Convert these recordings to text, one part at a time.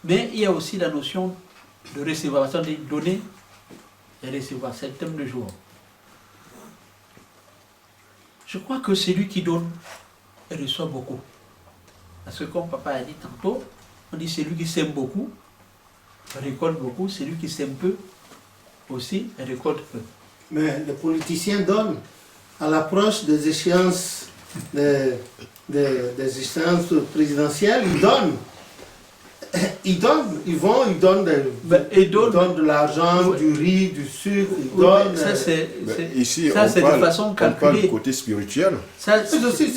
Mais il y a aussi la notion de recevoir, c'est-à-dire donner et recevoir, c'est le thème du jour. Je crois que celui qui donne reçoit beaucoup. Parce que comme papa a dit tantôt, on dit celui qui sème beaucoup récolte beaucoup, celui qui sème peu aussi récolte peu. Mais les politiciens donnent à l'approche des échéances, des échéances présidentielles, ils donnent. Ils donnent, ils donnent de l'argent, du riz, du sucre, ils donnent. Ça, ici, de façon calculée. On parle du côté spirituel. Ça, aussi,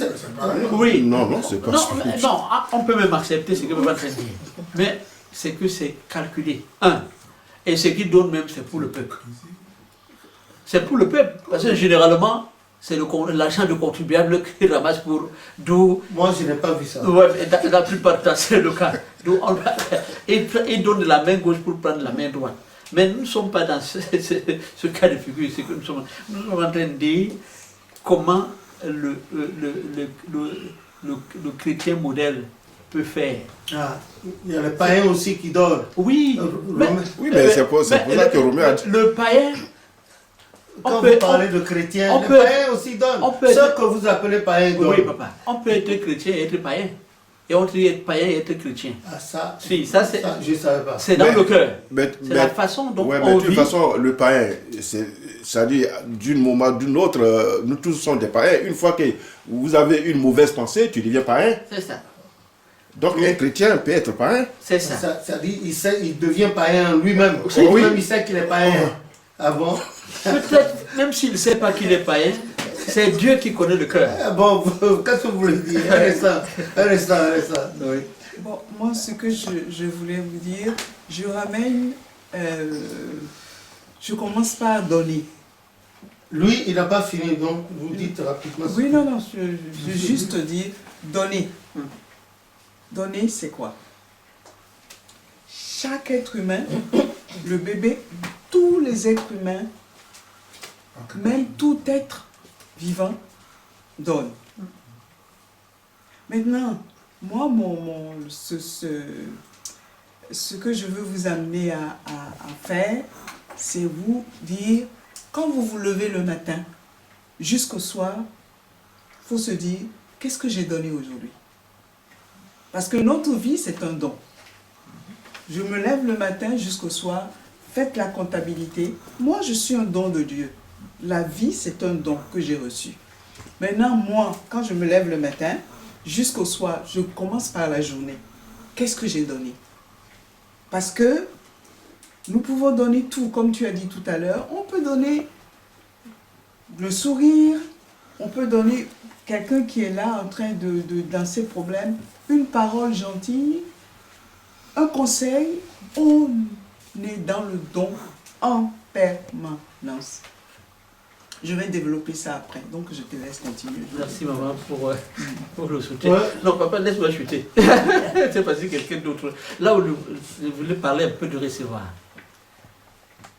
oui. Non, c'est pas spirituel. Non, on peut même accepter ce que vous êtes en train de dire. Mais c'est que c'est calculé. Et ce qu'ils donnent même, c'est pour le peuple. C'est pour le peuple. Parce que généralement, c'est l'argent du contribuable qui ramasse pour... Moi, je n'ai pas vu ça. Ouais, la plupart du temps, c'est le cas. Ils donnent de la main gauche pour prendre la main droite. Mais nous ne sommes pas dans ce cas de figure. C'est que nous sommes en train de dire comment le chrétien modèle peut faire. Il y a les païens aussi qui donnent. Oui, mais c'est pour ça que Romain a dit. Le païen... Quand vous parlez de chrétiens, les païens aussi donnent. Ce que vous appelez païens donnent. Oui, papa. On peut être chrétien et être païen. Et on dit être païen et être chrétien. Ça, si, ça c'est... Je ne savais pas. C'est dans le cœur. C'est la façon dont on vit. De toute façon, le païen, c'est-à-dire d'une moment d'une autre, nous tous sommes des païens. Une fois que vous avez une mauvaise pensée, tu deviens païen. C'est ça. Donc un chrétien peut être païen. C'est ça. C'est-à-dire il devient païen lui-même. Lui-même, il sait qu'il est païen. Ah bon? Peut-être, même s'il ne sait pas qu'il est païen, c'est Dieu qui connaît le cœur. Bon, qu'est-ce que vous voulez dire? Arrête ça. Oui. Bon, moi, ce que je voulais vous dire, je ramène, je commence par donner. Lui, il n'a pas fini, donc vous dites rapidement. Oui, non, je veux juste dire, donner. Donner, c'est quoi? Chaque être humain, le bébé, tous les êtres humains, même tout être vivant, donne. Maintenant, moi, ce que je veux vous amener à faire, c'est vous dire, quand vous vous levez le matin, jusqu'au soir, il faut se dire, qu'est-ce que j'ai donné aujourd'hui? Parce que notre vie, c'est un don. Je me lève le matin jusqu'au soir, faites la comptabilité. Moi, je suis un don de Dieu. La vie, c'est un don que j'ai reçu. Maintenant, moi, quand je me lève le matin, jusqu'au soir, je commence par la journée. Qu'est-ce que j'ai donné? Parce que nous pouvons donner tout, comme tu as dit tout à l'heure. On peut donner le sourire, on peut donner quelqu'un qui est là en train dans ses problèmes, une parole gentille, un conseil. On est dans le don en permanence. Je vais développer ça après, donc je te laisse continuer. Merci maman pour le soutien. Ouais. Non papa, laisse-moi chuter. C'est parce que quelqu'un d'autre. Là où je voulais parler un peu de recevoir.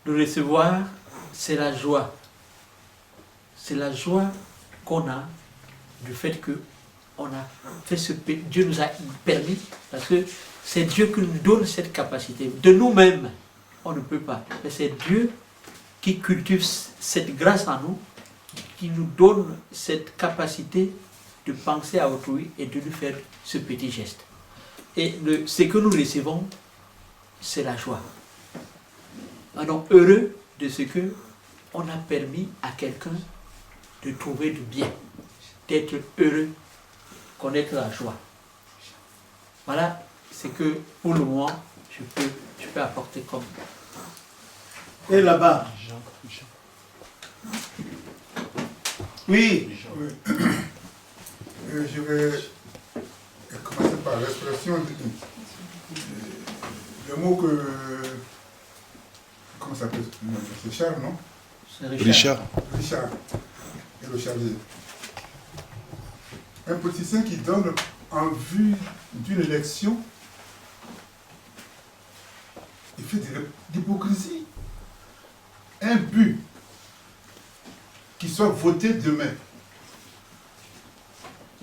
Le recevoir, c'est la joie. C'est la joie qu'on a du fait que on a fait Dieu nous a permis, parce que c'est Dieu qui nous donne cette capacité. De nous-mêmes, on ne peut pas. Mais c'est Dieu qui cultive cette grâce en nous, qui nous donne cette capacité de penser à autrui et de lui faire ce petit geste. Et ce que nous recevons, c'est la joie. Alors, heureux de ce que on a permis à quelqu'un de trouver du bien, d'être heureux, connaître la joie. Voilà ce que, pour le moment, je peux apporter comme... Et là-bas. Oui. Je vais commencer par l'expression le mot que... Comment ça s'appelle? C'est Charles, non? C'est Richard. Richard. Et le chargé. Un politicien qui donne en vue d'une élection, il fait de l'hypocrisie. Un but qui soit voté demain.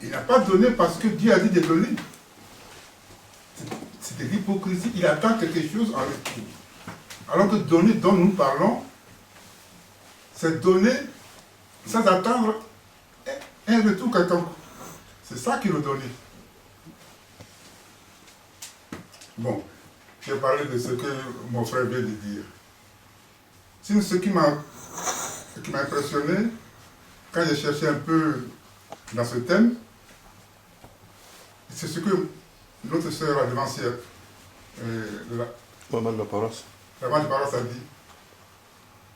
Il n'a pas donné parce que Dieu a dit de donner. c'est de l'hypocrisie. Il attend quelque chose en retour. Alors que donner dont nous parlons, c'est donner sans attendre un retour quelconque. C'est ça qu'il nous donne. Bon, j'ai parlé de ce que mon frère vient de dire. Sinon, ce qui m'a impressionné, quand j'ai cherché un peu dans ce thème, c'est ce que notre sœur la devancière, Maman de la paroisse. la Maman de Paroisse a dit.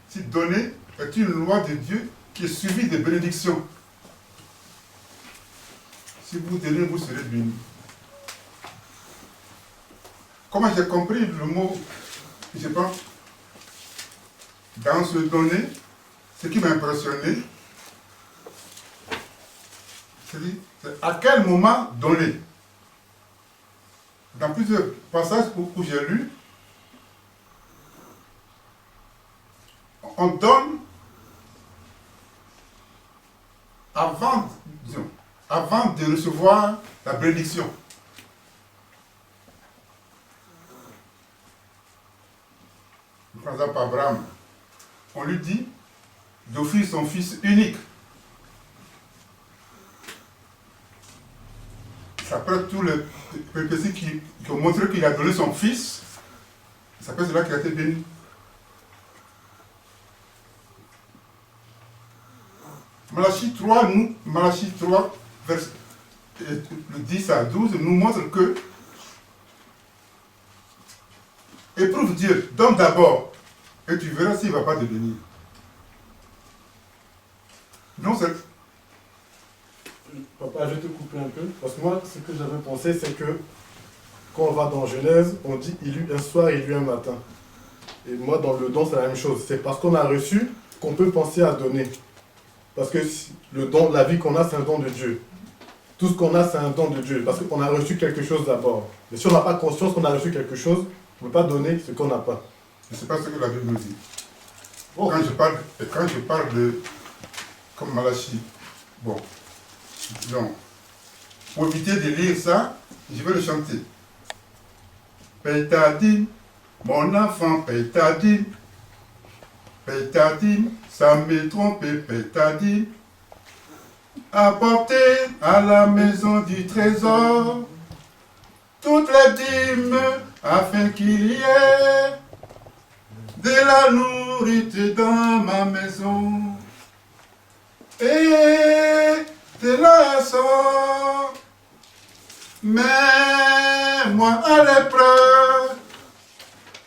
Si donner est une loi de Dieu qui est suivie de bénédictions. Si vous donnez, vous serez bénis. Comment j'ai compris le mot, je pense, dans ce donner, ce qui m'a impressionné, c'est à quel moment donner. Dans plusieurs passages où j'ai lu, on donne avant de recevoir la bénédiction. Par exemple, Abraham, on lui dit d'offrir son fils unique. Après tous les péripéties qui ont montré qu'il a donné son fils, c'est après cela qu'il a été béni. Malachie 3, verset, le 10 à 12, nous montre que éprouve Dieu, donne d'abord, et tu verras s'il ne va pas te bénir. Non, c'est... Papa, je vais te couper un peu, parce que moi, ce que j'avais pensé, c'est que quand on va dans Genèse, on dit il eut un soir, il eut un matin. Et moi, dans le don, c'est la même chose. C'est parce qu'on a reçu qu'on peut penser à donner. Parce que le don, la vie qu'on a, c'est un don de Dieu. Tout ce qu'on a, c'est un don de Dieu. Parce qu'on a reçu quelque chose d'abord. Mais si on n'a pas conscience qu'on a reçu quelque chose, on ne peut pas donner ce qu'on n'a pas. C'est pas ce que la Bible nous dit. Bon. Quand je parle de... comme Malachie, bon, donc, pour éviter de lire ça, je vais le chanter. Paye ta dîme, mon enfant, paye ta dîme. Paye ta dîme, ça me trompe, paye ta dîme. Apportez à la maison du trésor toutes les dîmes afin qu'il y ait de la nourriture dans ma maison. Et de la sort, mets-moi à l'épreuve,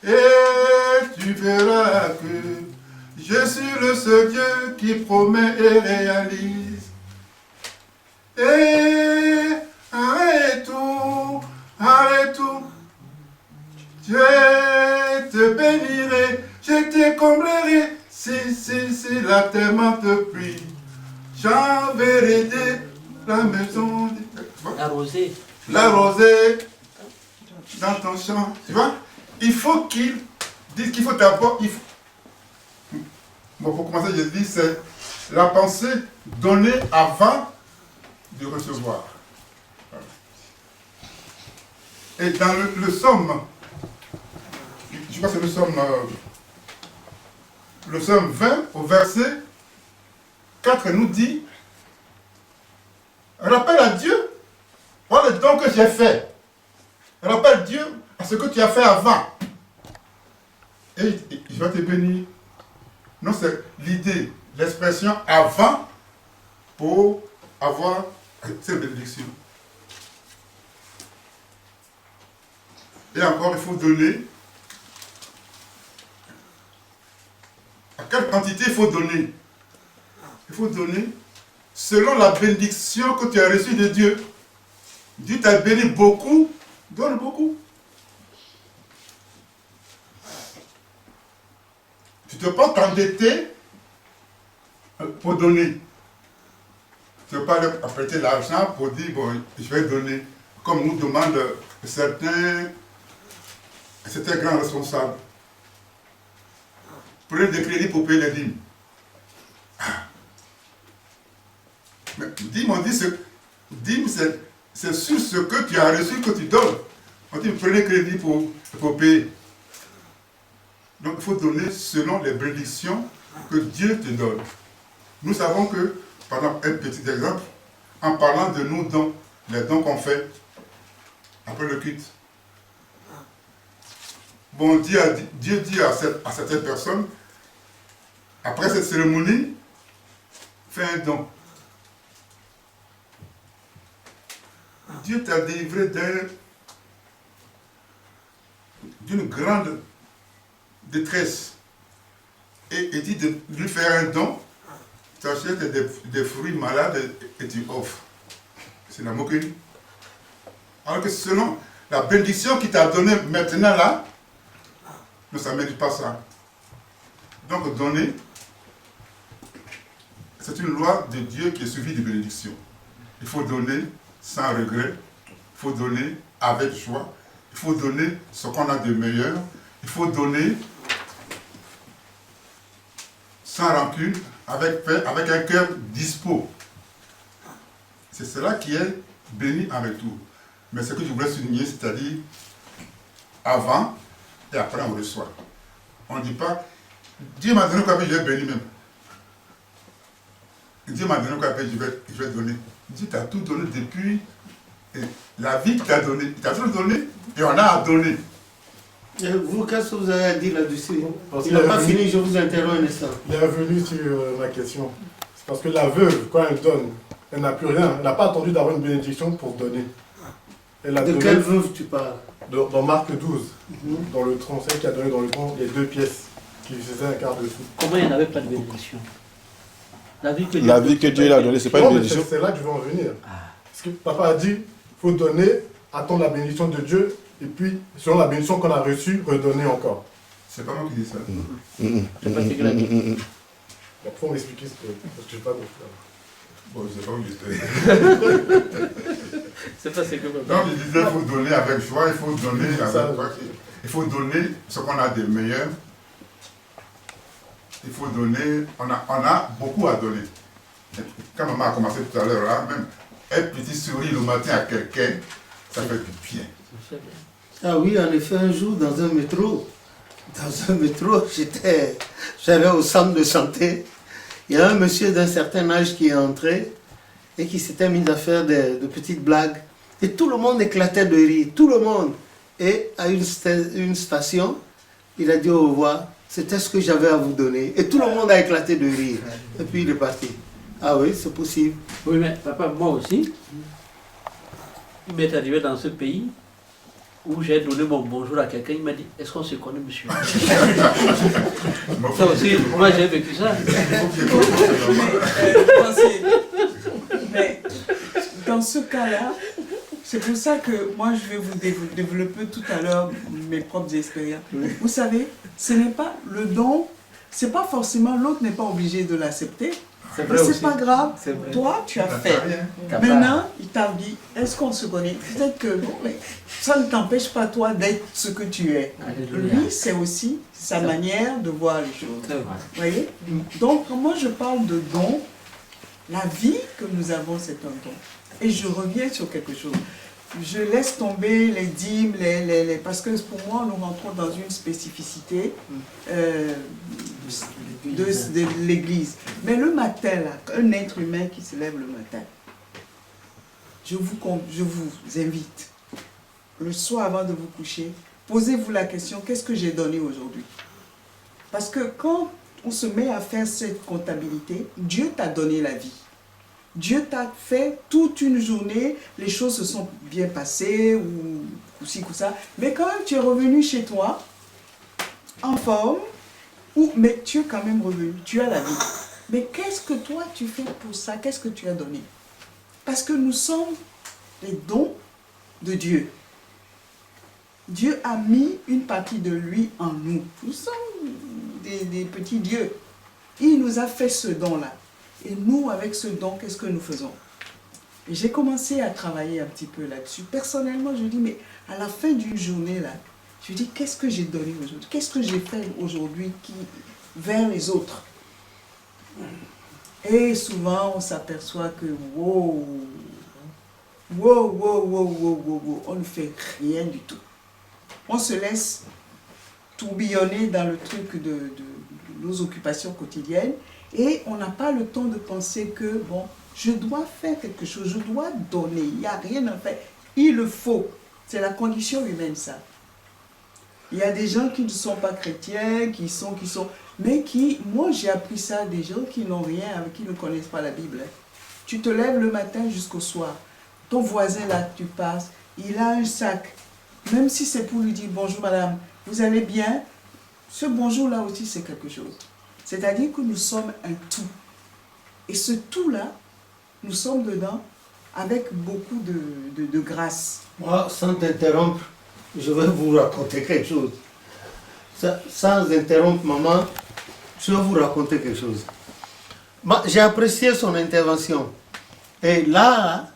et tu verras que je suis le seul Dieu qui promet et réalise. Et arrête tout, je te bénirai, je te comblerai, si la terre m'en te prie. J'enverrai la maison, Arrosé. la rosée dans ton champ. Tu vois, il faut qu'il dise qu'il faut d'abord. Bon, pour commencer, je dis, c'est la pensée donnée avant de recevoir. Et dans le Somme, je crois que c'est le Somme 20, au verset 4 nous dit, rappelle à Dieu, voilà le don que j'ai fait. Rappelle Dieu à ce que tu as fait avant. Et il va te bénir. Non, c'est l'idée, l'expression avant pour avoir cette bénédiction. Et encore, il faut donner. À quelle quantité il faut donner? Il faut donner selon la bénédiction que tu as reçue de Dieu. Dieu t'a béni beaucoup, donne beaucoup. Tu ne peux pas t'endetter pour donner. Tu ne peux pas apprêter l'argent pour dire, bon, je vais donner. Comme nous demandent certains grands responsables. Prenez des crédits pour payer les dîmes. Mais dîme, on dit, dîme, c'est sur ce que tu as reçu que tu donnes. On dit prenez crédit pour payer. Donc il faut donner selon les bénédictions que Dieu te donne. Nous savons que, par exemple, un petit exemple, en parlant de nos dons, les dons qu'on fait après le culte. Bon, Dieu dit à certaines personnes, après cette cérémonie, fais un don. Dieu t'a délivré d'une grande détresse et dit de lui faire un don. Tu achètes des fruits malades et tu offres. C'est la moquerie. Alors que selon la bénédiction qu'il t'a donnée maintenant là, ne ça ne mérite pas ça. Donc donner, c'est une loi de Dieu qui est suivie de bénédiction. Il faut donner sans regret, il faut donner avec joie, il faut donner ce qu'on a de meilleur, il faut donner sans rancune, avec un cœur dispo. C'est cela qui est béni en retour. Mais ce que je voulais souligner, c'est-à-dire avant et après on reçoit. On ne dit pas, Dieu m'a donné quoi, je vais bénir même. Dieu m'a donné quoi, je vais donner. Dieu t'a tout donné depuis la vie qu'il t'a donnée. Il t'a tout donné et on a à donner. Et vous, qu'est-ce que vous avez à dire là-dessus? Parce Il n'a qu'il pas est fini, je vous interromps un instant. Il est revenu sur ma question. C'est parce que la veuve, quand elle donne, elle n'a plus rien. Elle n'a pas attendu d'avoir une bénédiction pour donner. Elle a De donné quelle veuve tu parles? dans Marc 12, dans le tronc, celle qui a donné dans le tronc les 2 pièces qui faisaient un quart de sou. Comment il n'y avait pas de bénédiction? La vie que Dieu lui a donnée, c'est pas une Non, mais bénédiction. c'est là que je veux en venir. Parce que papa a dit, il faut donner, attendre la bénédiction de Dieu, et puis, selon la bénédiction qu'on a reçue, redonner encore. C'est pas moi qui dis ça. Je sais pas ce qu'il a dit. Il faut m'expliquer ce que... Parce que je n'ai pas compris. Bon, je sais pas où j'étais. C'est pas ce que Donc, il disait qu'il faut donner avec joie, il faut donner avec quoi. Il faut donner ce qu'on a de meilleur. Il faut donner, on a beaucoup à donner. Quand maman a commencé tout à l'heure, là, même un petit sourire le matin à quelqu'un, ça fait du bien. Ah oui, en effet, un jour, dans un métro, j'allais au centre de santé. Il y a un monsieur d'un certain âge qui est entré et qui s'était mis à faire de petites blagues. Et tout le monde éclatait de rire, tout le monde. Et à une station, il a dit au revoir, c'était ce que j'avais à vous donner. Et tout le monde a éclaté de rire. Et puis il est parti. Ah oui, c'est possible. Oui, mais papa, moi aussi, il m'est arrivé dans ce pays où j'ai donné mon bonjour à quelqu'un, il m'a dit, est-ce qu'on se connaît, monsieur? Ça aussi, moi j'ai vécu ça. Mais dans ce cas-là, c'est pour ça que moi je vais vous développer tout à l'heure mes propres expériences. Vous savez, ce n'est pas le don, c'est pas forcément, l'autre n'est pas obligé de l'accepter. C'est Mais vrai c'est aussi. pas grave, C'est vrai. toi tu as fait. T'as Maintenant, il t'a dit, est-ce qu'on se connaît? Peut-être que non, mais ça ne t'empêche pas toi d'être ce que tu es. Alléluia. Lui, c'est aussi sa manière de voir les choses. C'est vrai. Vous voyez? Donc, moi je parle de don, la vie que nous avons, c'est un don. Et je reviens sur quelque chose. Je laisse tomber les dîmes, parce que pour moi, nous rentrons dans une spécificité de l'Église. Mais le matin, là, un être humain qui se lève le matin, je vous invite, le soir avant de vous coucher, posez-vous la question, qu'est-ce que j'ai donné aujourd'hui? Parce que quand on se met à faire cette comptabilité, Dieu t'a donné la vie. Dieu t'a fait toute une journée, les choses se sont bien passées, ou ci, ou ça. Mais quand même, tu es revenu chez toi, en forme, mais tu es quand même revenu, tu as la vie. Mais qu'est-ce que toi tu fais pour ça? Qu'est-ce que tu as donné? Parce que nous sommes les dons de Dieu. Dieu a mis une partie de lui en nous. Nous sommes des petits dieux. Il nous a fait ce don-là. Et nous, avec ce don, qu'est-ce que nous faisons? Et j'ai commencé à travailler un petit peu là-dessus. Personnellement, je dis, mais à la fin d'une journée, là, je dis, qu'est-ce que j'ai donné aujourd'hui? Qu'est-ce que j'ai fait aujourd'hui vers les autres? Et souvent, on s'aperçoit que, wow, wow, on ne fait rien du tout. On se laisse tourbillonner dans le truc de nos occupations quotidiennes et on n'a pas le temps de penser que, bon, je dois faire quelque chose, je dois donner, il n'y a rien à faire, il le faut. C'est la condition humaine, ça. Il y a des gens qui ne sont pas chrétiens, mais qui, moi j'ai appris ça des gens qui n'ont rien, qui ne connaissent pas la Bible. Tu te lèves le matin jusqu'au soir. Ton voisin là que tu passes, il a un sac. Même si c'est pour lui dire bonjour madame, vous allez bien? Ce bonjour là aussi c'est quelque chose. C'est-à-dire que nous sommes un tout. Et ce tout là, nous sommes dedans avec beaucoup de grâce. Moi, sans t'interrompre, je vais vous raconter quelque chose. Sans interrompre maman, je vais vous raconter quelque chose. J'ai apprécié son intervention. Et là,